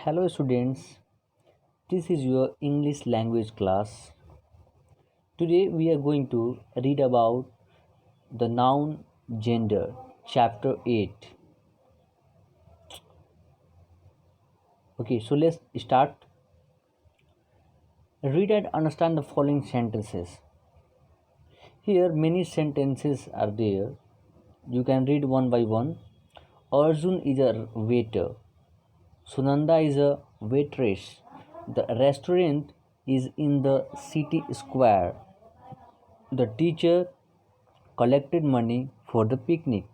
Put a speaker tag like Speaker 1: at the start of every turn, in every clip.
Speaker 1: Hello students, this is your English language class. Today we are going to read about the noun gender, chapter 8. Okay, so let's start. Read and understand the following sentences. Here many sentences are there. You can read one by one. Arjun is a waiter. Sunanda is a waitress. The restaurant is in the city square. The teacher collected money for the picnic.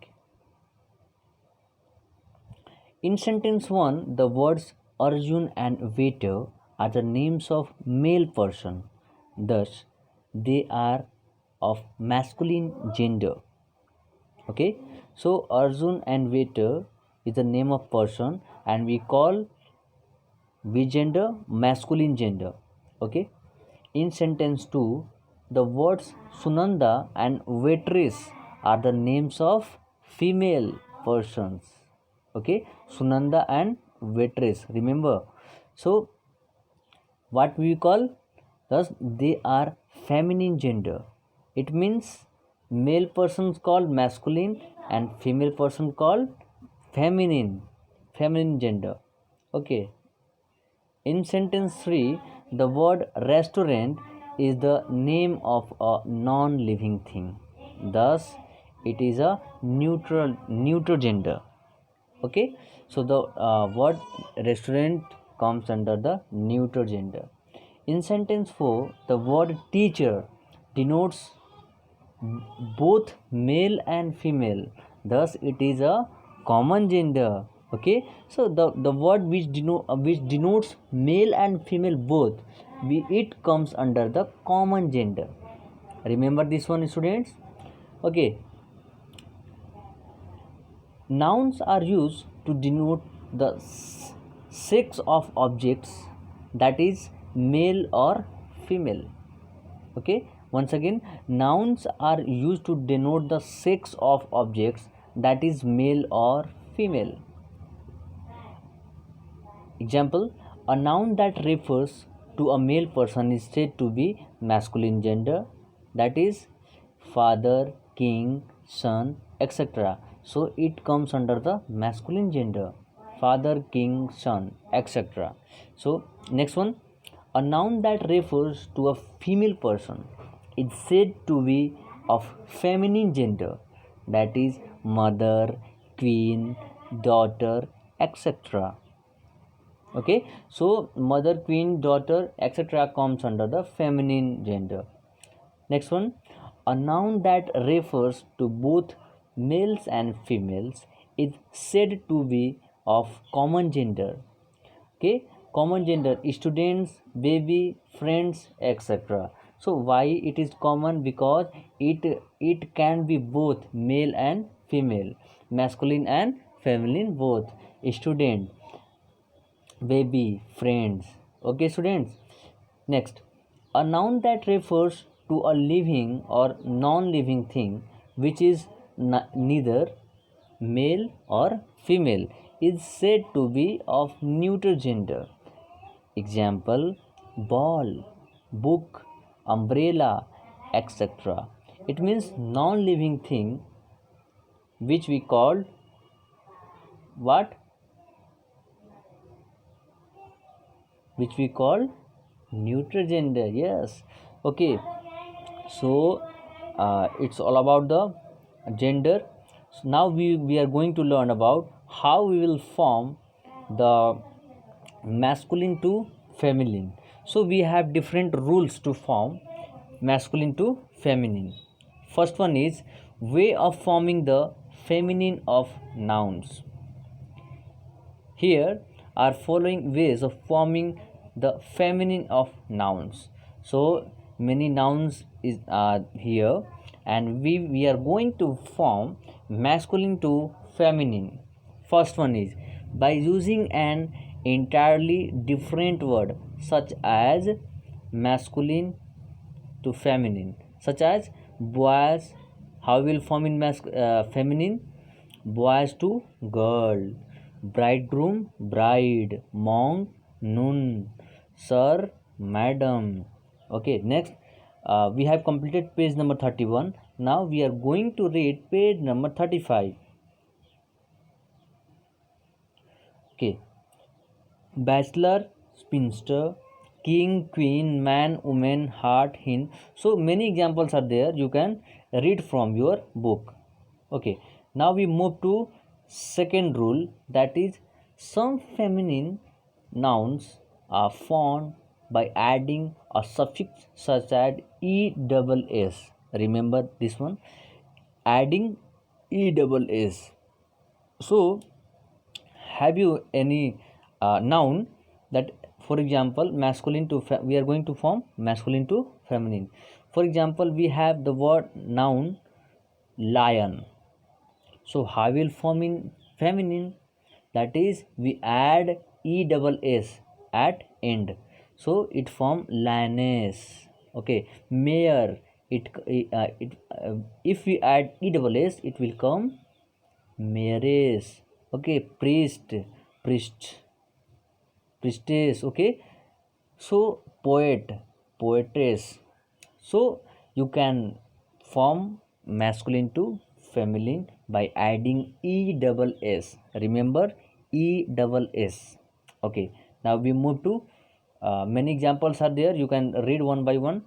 Speaker 1: In sentence 1, the words Arjun and waiter are the names of male person. Thus, they are of masculine gender. Okay, so Arjun and waiter is the name of person and we call which gender? Masculine gender. Okay, in sentence 2, the words Sunanda and waitress are the names of female persons. Okay, Sunanda and waitress. Remember, so what we call? Thus, they are feminine gender. It means male persons called masculine and female person called feminine gender. Okay, in sentence 3, the word restaurant is the name of a non-living thing. Thus, it is a neutral gender. Okay, so the word restaurant comes under the neutral gender. In sentence 4, the word teacher denotes both male and female, thus it is a common gender. Okay, so the word which denotes male and female both, it comes under the common gender. Remember this one, students. Okay, nouns are used to denote the sex of objects, that is male or female. Okay, once again, nouns are used to denote the sex of objects, that is male or female. Example, a noun that refers to a male person is said to be masculine gender, that is father, king, son, etc. So it comes under the masculine gender, father, king, son, etc. So next one, a noun that refers to a female person is said to be of feminine gender, that is mother, queen, daughter, etc. Okay, so mother, queen, daughter, etc. comes under the feminine gender. Next one, a noun that refers to both males and females is said to be of common gender. Okay, common gender, students, baby, friends, etc. So why it is common? Because it can be both male and female, masculine and feminine both, student, baby, friends. Okay, students. Next, a noun that refers to a living or non-living thing which is neither male or female is said to be of neuter gender. Example, ball, book, umbrella, etc. It means non-living thing which we call what? Which we call neutral gender. Yes. Okay, so it's all about the gender. So now we are going to learn about how we will form the masculine to feminine. So we have different rules to form masculine to feminine. First one is way of forming the feminine of nouns. Here are following ways of forming the feminine of nouns. So many nouns is here, and we are going to form masculine to feminine. First one is by using an entirely different word such as masculine to feminine, such as boys. How will form in feminine? Boys to girl. bridegroom, bride, monk, nun, sir, madam. Okay, next we have completed page number 31. Now we are going to read page number 35. Okay, bachelor, spinster, king, queen, man, woman, heart, hind. So many examples are there, you can read from your book. Okay, now we move to second rule, that is some feminine nouns are formed by adding a suffix such as ESS. Remember this one, adding ESS. So have you any noun that, for example, masculine to we are going to form masculine to feminine. For example, we have the word noun lion. So how will form in feminine? That is, we add ESS at end, so it form lioness. Okay, mayor, if we add ESS, it will come mayoress. Okay, priest, priestess. Okay, so poet, poetess. So you can form masculine to feminine by adding ESS. Remember, ESS. Okay, now we move to many examples are there, you can read one by one.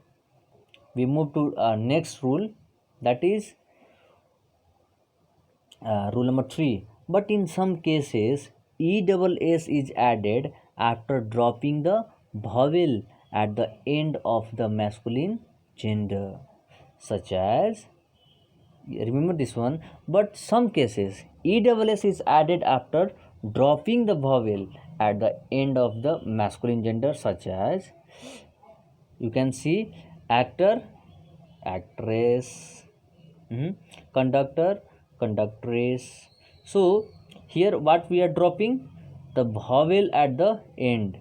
Speaker 1: We move to next rule, that is rule number 3. But in some cases, ESS is added after dropping the vowel at the end of the masculine gender, such as, remember this one, but some cases ESS is added after dropping the vowel at the end of the masculine gender, such as, you can see, actor, actress, conductor, conductress. So here what we are dropping, the vowel at the end.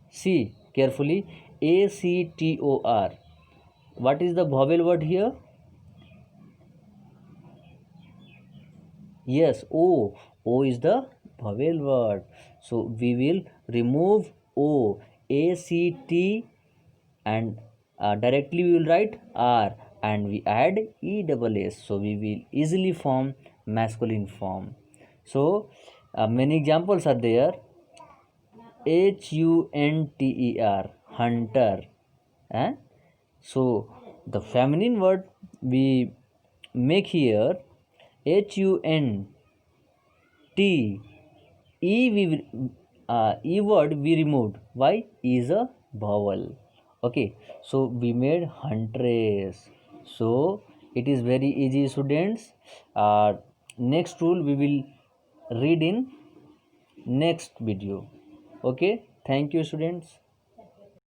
Speaker 1: See carefully, ACTOR. What is the vowel word here? Yes, O. O is the vowel word. So we will remove O, ACT, and directly we will write R, and we add ESS, so we will easily form masculine form. So many examples are there. HUNTER, hunter. So the feminine word we make here HUNT. E word we removed. Why? E is a vowel. Okay, so we made huntress. So it is very easy, students. Next rule we will read in next video. Okay, thank you, students.